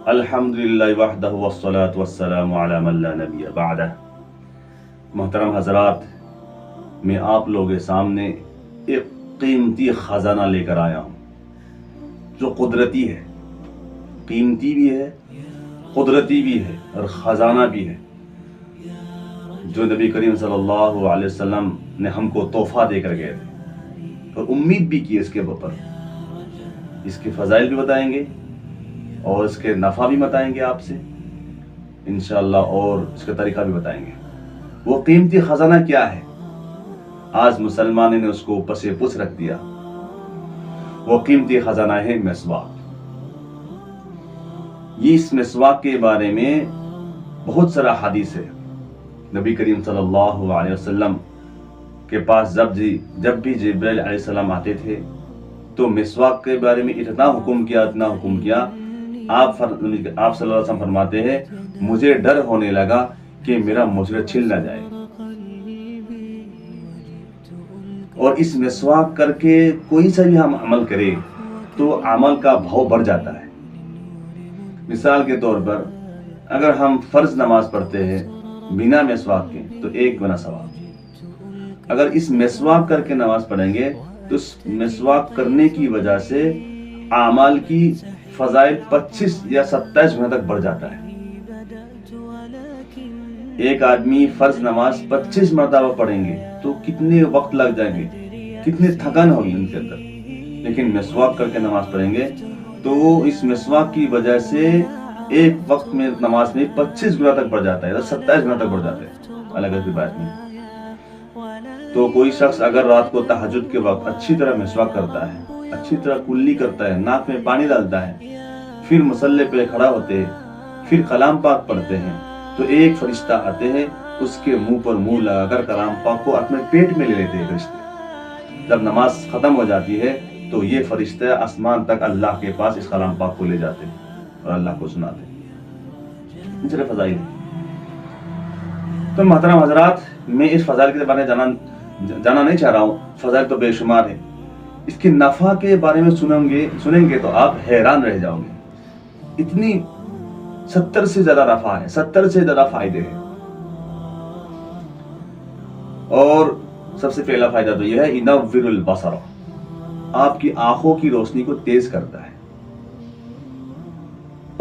الحمدللہ وحدہ والصلاة والسلام علی من لا نبی بعدہ۔ محترم حضرات، میں آپ لوگوں کے سامنے ایک قیمتی خزانہ لے کر آیا ہوں جو قدرتی ہے، قیمتی بھی ہے، قدرتی بھی ہے اور خزانہ بھی ہے، جو نبی کریم صلی اللہ علیہ وسلم نے ہم کو تحفہ دے کر گئے تھے اور امید بھی کی اس کے اوپر۔ اس کے فضائل بھی بتائیں گے اور اس کے نفع بھی بتائیں گے آپ سے انشاءاللہ، اور اس کا طریقہ بھی بتائیں گے۔ وہ قیمتی خزانہ کیا ہے؟ آج مسلمان نے اس کو پس پس رکھ دیا۔ وہ قیمتی خزانہ ہے مسواک۔ یہ اس مسواک کے بارے میں بہت سارا حدیث ہے۔ نبی کریم صلی اللہ علیہ وسلم کے پاس جب بھی جبرائیل علیہ السلام آتے تھے تو مسواک کے بارے میں اتنا حکم کیا، آپ صلی اللہ علیہ وسلم فرماتے ہیں مجھے ڈر ہونے لگا کہ میرا مجرے چھل نہ جائے، اور اس مسواک کر کے کوئی سا بھی ہم عمل کرے تو عمل کا بھاؤ بڑھ جاتا ہے۔ مثال کے طور پر اگر ہم فرض نماز پڑھتے ہیں بنا مسواک کے تو 1 گنا ثواب، اگر اس مسواک کر کے نماز پڑھیں گے تو اس مسواک کرنے کی وجہ سے اعمال کی فضائل 25 یا 27 گنا تک بڑھ جاتا ہے۔ ایک آدمی فرض نماز 25 مرتبہ پڑھیں گے تو کتنے وقت لگ جائیں گے، کتنی تھکن ہوگی ان کے اندر، لیکن مسواک کر کے نماز پڑھیں گے تو اس مسواک کی وجہ سے ایک وقت میں نماز میں 25 گنا تک بڑھ جاتا ہے، 27 گنا تک بڑھ جاتا ہے۔ الگ کی بات نہیں۔ تو کوئی شخص اگر رات کو تہجد کے وقت اچھی طرح مسواک کرتا ہے، اچھی طرح کلی کرتا ہے، ناک میں پانی ڈالتا ہے، پھر مصلی پہ کھڑا ہوتے ہیں، پھر کلام پاک پڑھتے ہیں، تو ایک فرشتہ آتے ہیں اس کے منہ پر منہ لگا کر کلام پاک کو اپنے پیٹ میں لے لیتے ہیں فرشتے۔ جب نماز ختم ہو جاتی ہے تو یہ فرشتہ آسمان تک اللہ کے پاس اس کلام پاک کو لے جاتے ہیں اور اللہ کو سناتے ہیں۔ اس طرح فضائل ہے۔ تو محترم حضرات، میں اس فضائل کے بارے میں جانا نہیں چاہ رہا ہوں، فضائل تو بے شمار ہے۔ اس کے نفع کے بارے میں سنیں گے تو آپ حیران رہ جاؤ گے۔ اتنی 70 سے زیادہ نفع ہے، 70 سے زیادہ فائدے ہیں۔ اور سب سے پہلا فائدہ تو یہ ہے ينور البصر، آپ کی آنکھوں کی روشنی کو تیز کرتا ہے۔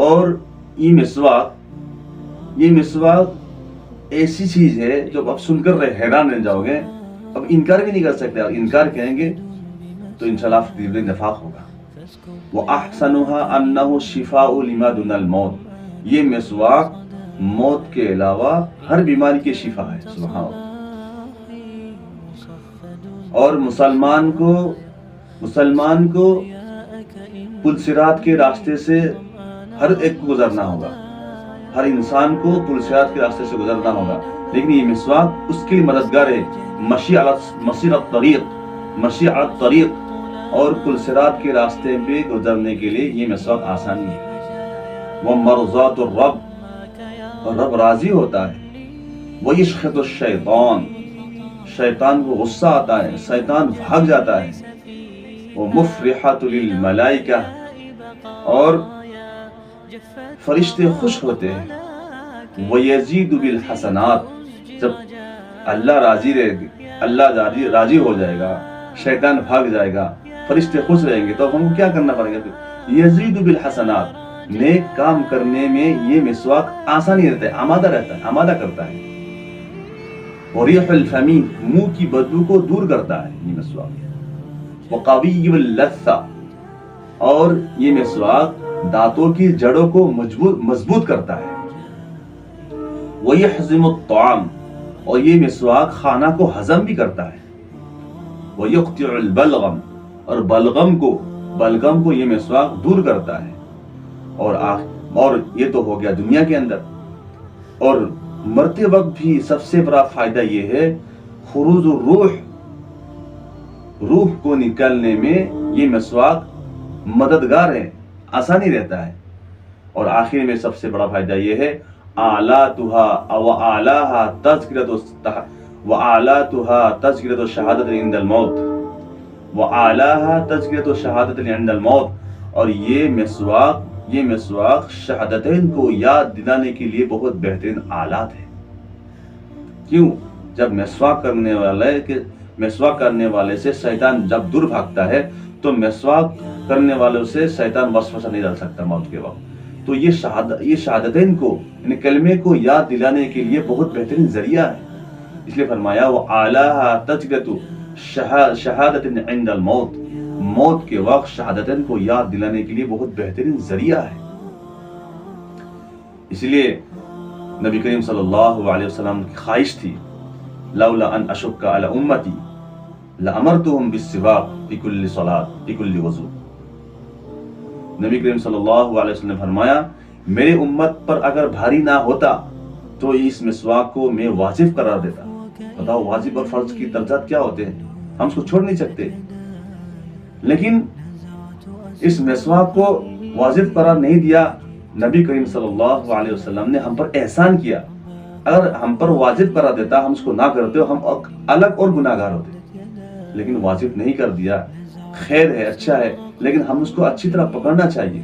اور یہ مسواک ایسی چیز ہے جو آپ سن کر حیران رہ جاؤ گے، اب انکار بھی نہیں کر سکتے، اور انکار کریں گے تو انشاءاللہ دل نفاق ہوگا۔ وَأَحْسَنُهَا أَنَّهُ شِفَاءٌ لِمَا دُونَ الْمَوْتِ، یہ مسواک موت کے علاوہ ہر بیماری کی شفا ہے۔ سبحان اللہ۔ اور مسلمان کو پل صراط کے راستے سے ہر ایک کو گزرنا ہوگا، ہر انسان کو پل صراط کے راستے سے گزرنا ہوگا، لیکن یہ مسواک اس کے لیے مددگار ہے۔ مشی الطریق اور پل صراط کے راستے پہ گزرنے کے لیے یہ مسواک آسانی ہے۔ وہ مرضات الرب، اور رب راضی ہوتا ہے۔ وہ یسخط الشیطان، شیطان کو غصہ آتا ہے، شیطان بھاگ جاتا ہے۔ وہ مفرحۃ للملائکہ، اور فرشتے خوش ہوتے ہیں۔ وہ یزید بالحسنات، جب اللہ راضی ہو جائے گا، شیطان بھاگ جائے گا، فرشتے خوش رہیں گے، تو ہم کو کیا کرنا پڑے گا؟ یزید بالحسنات، نیک کام کرنے میں یہ مسواک آسانی رہتا ہے، آمادہ کرتا ہے۔ وریح الفمی، منہ کی بدبو کو دور کرتا ہے یہ مسواک۔ وقوی اللثہ، اور یہ مسواک دانتوں کی جڑوں کو مضبوط کرتا ہے۔ ویحزم الطعام، اور یہ مسواک کھانا کو ہضم بھی کرتا ہے۔ ویقطع البلغم، اور بلغم کو یہ مسواک دور کرتا ہے۔ اور یہ تو ہو گیا دنیا کے اندر، اور مرتے وقت بھی سب سے بڑا فائدہ یہ ہے خروج روح کو نکالنے میں یہ مسواک مددگار ہے، آسانی رہتا ہے۔ اور آخر میں سب سے بڑا فائدہ یہ ہے وَأَعْلَاهَا تَذْكِرَةُ الشَّهَادَةِ عِنْدَ الْمَوْتِ، وَأَعْلَاهَا تَذْكِرَةُ الشَّهَادَةِ عِنْدَ الْمَوْتِ، اور یہ مسواک یہ مسواک شہادتین کو یاد دلانے کے لیے بہت بہترین آلات ہے. کیوں؟ جب مسواک کرنے والے سے شیطان جب دور بھاگتا ہے تو مسواک کرنے والوں سے شیطان وسوسہ نہیں ڈال سکتا موت کے وقت. تو یہ شہادتین کو یعنی کلمے کو یاد دلانے کے لیے بہت بہترین ذریعہ ہے. اس لیے فرمایا وَأَعْلَاهَا تَذْكِرَةُ شَهَادَةٍ عِنْدَ الْمَوْتِ. موت کے وقت شہادتین کو یاد دلانے کے لیے بہت بہترین ذریعہ ہے. اس لیے نبی کریم صلی اللہ علیہ وسلم کی خواہش تھی لولا ان اشق علی امتی لامرتهم بالسواک فی کل صلاۃ فی کل وضو. نبی کریم صلی اللہ علیہ وسلم نے فرمایا میرے امت پر اگر بھاری نہ ہوتا تو اس مسواک کو میں واجب قرار دیتا. بتاؤ واجب اور فرض کی درجات کیا ہوتے ہیں, ہم اس کو چھوڑ نہیں سکتے. لیکن اس مسواک کو واجب قرار نہیں دیا. نبی کریم صلی اللہ علیہ وسلم نے ہم پر احسان کیا. اگر ہم پر واجب قرار دیتا ہم اس کو نہ کرتے ہم الگ اور گناہگار ہوتے. لیکن واجب نہیں کر دیا, خیر ہے, اچھا ہے, لیکن ہم اس کو اچھی طرح پکڑنا چاہیے,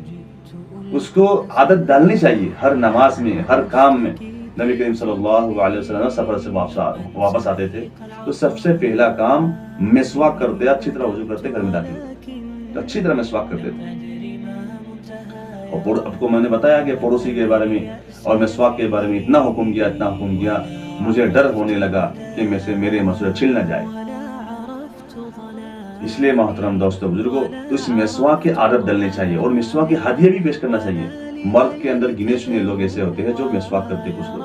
اس کو عادت ڈالنی چاہیے. ہر نماز میں, ہر کام میں نبی کریم صلی اللہ علیہ وسلم سفر سے واپس آتے تھے تو سب سے پہلا کام مسواک کرتے, اچھی طرح وضو کرتے, گھر میں داخل تو اچھی طرح مسواک کرتے تھے. اور آپ کو میں نے بتایا کہ پڑوسی کے بارے میں اور مسواک کے بارے میں اتنا حکم کیا, مجھے ڈر ہونے لگا کہ میں سے میرے مسئلہ چھل نہ جائے. اس لیے محترم دوستو بزرگوں, اس مسواک کی عادت ڈلنی چاہیے اور مسواک کی ہدیہ بھی پیش کرنا چاہیے. مرد کے اندر گنے چنے لوگ ایسے ہوتے ہیں جو مسواک کرتے, کچھ لوگ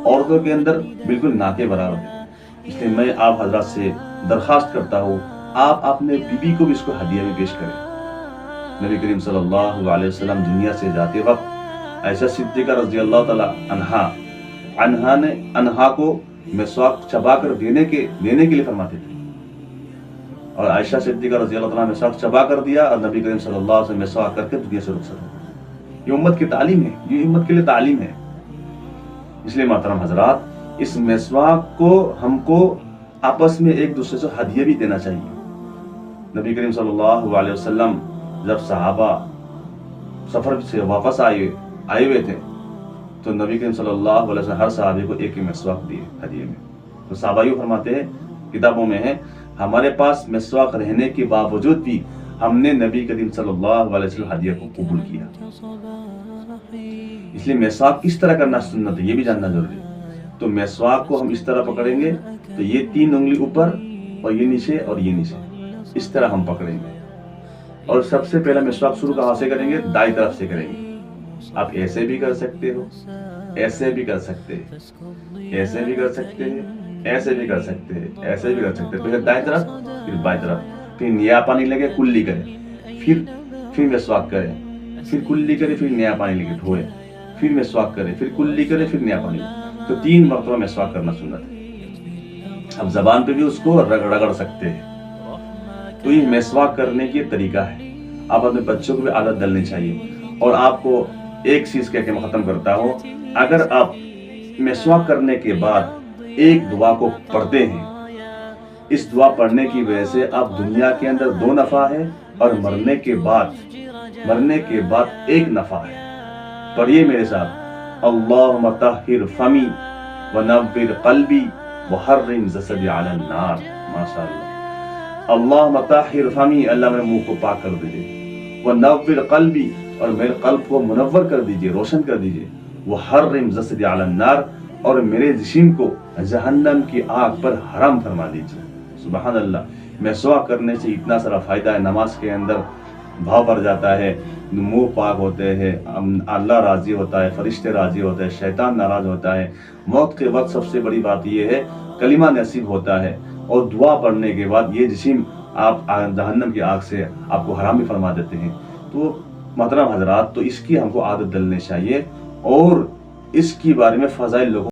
عورتوں کے اندر بالکل نہ کے برابر ہوتے. اس لیے میں آپ حضرات سے درخواست کرتا ہوں آپ اپنے بیوی کو بھی اس کو ہدیہ بھی پیش کریں. نبی کریم صلی اللہ علیہ وسلم دنیا سے جاتے وقت عائشہ صدیقہ رضی اللہ تعالی عنہا کو مسواک چبا کر دینے کے لیے فرماتے تھے. اور عائشہ صدیقہ رضی اللہ تعالیٰ نے مسواک چبا کر دیا اور نبی کریم صلی اللہ علیہ وسلم مسواک کر کے دنیا سے رخصت ہو. یہ امت کی تعلیم ہے, یہ امت کے لیے تعلیم ہے. اس لیے محترم حضرات, اس مسواک کو ہم کو آپس میں ایک دوسرے سے ہدیہ بھی دینا چاہیے. نبی کریم صلی اللہ علیہ وسلم جب صحابہ سفر سے واپس آئے ہوئے تھے تو نبی کریم صلی اللہ علیہ وسلم ہر صحابی کو ایک مسواک دیے ہدیے میں. تو صحابہ یوں فرماتے ہیں, کتابوں میں ہے, ہمارے پاس مسواک رہنے کے باوجود بھی ہم نے نبی کریم صلی اللہ علیہ وسلم ہدیہ کو قبول کیا. اس لیے مسواک کس طرح کرنا سنت ہے یہ بھی جاننا ضروری ہے. تو مسواک کو ہم اس طرح پکڑیں گے تو یہ 3 انگلی اوپر اور یہ نیچے اور یہ نیچے, اس طرح ہم پکڑیں گے. اور سب سے پہلا مسواک شروع کہاں سے کریں گے؟ دائیں طرف سے کریں گے. آپ ایسے بھی کر سکتے ہو, ایسے بھی کر سکتے ہیں, ایسے بھی کر سکتے ہیں, ایسے بھی کر سکتے ہیں, ایسے بھی کر سکتے ہیں. پہلے دائیں طرف پھر بائیں طرف, پھر نیا پانی لگے کلی کریں, پھر مسواک کریں, پھر کلی کرے, پھر نیا پانی لگے دھوئے, پھر مسواک کرے, پھر کلی کرے, پھر نیا پانی. تو 3 مرتبہ مسواک کرنا سنت ہے. اب زبان پہ بھی اس کو رگڑ سکتے ہیں. تو یہ مسواک کرنے کی طریقہ ہے. آپ اپنے بچوں کو بھی عادت ڈالنی چاہیے. اور آپ کو ایک چیز کہہ کے میں ختم کرتا ہوں, اگر آپ مسواک کرنے کے بعد ایک دعا کو پڑھتے ہیں, اس دعا پڑھنے کی وجہ سے آپ دنیا کے اندر 2 نفع ہے اور مرنے کے بعد 1 نفع ہے. پڑھیے میرے ساتھ, اللہم طہر فمی ونور قلبی وحرم جسدی علی النار. ماشاء اللہ. اللہم طہر فمی, اللہ میرے منہ کو پاک کر دیجئے, ونور قلبی, اور میرے قلب کو منور کر دیجئے, روشن کر دیجئے, وحرم جسدی علی النار, اور میرے جسم کو جہنم کی آگ پر حرام فرما دیجئے. سبحان اللہ. مسواک کرنے سے اتنا سارا فائدہ ہے. نماز کے اندر بھاؤ بڑھ جاتا ہے, منہ پاک ہوتے ہیں, اللہ راضی ہوتا ہے, فرشتے راضی ہوتے ہیں, شیطان ناراض ہوتا ہے. موت کے وقت سب سے بڑی بات یہ ہے کلمہ نصیب ہوتا ہے, اور دعا پڑھنے کے بعد یہ جسم آپ جہنم کی آگ سے آپ کو حرام بھی فرما دیتے ہیں. تو محترم حضرات, تو اس کی ہم کو عادت ڈالنی چاہیے اور اس کے بارے میں فضائل لوگوں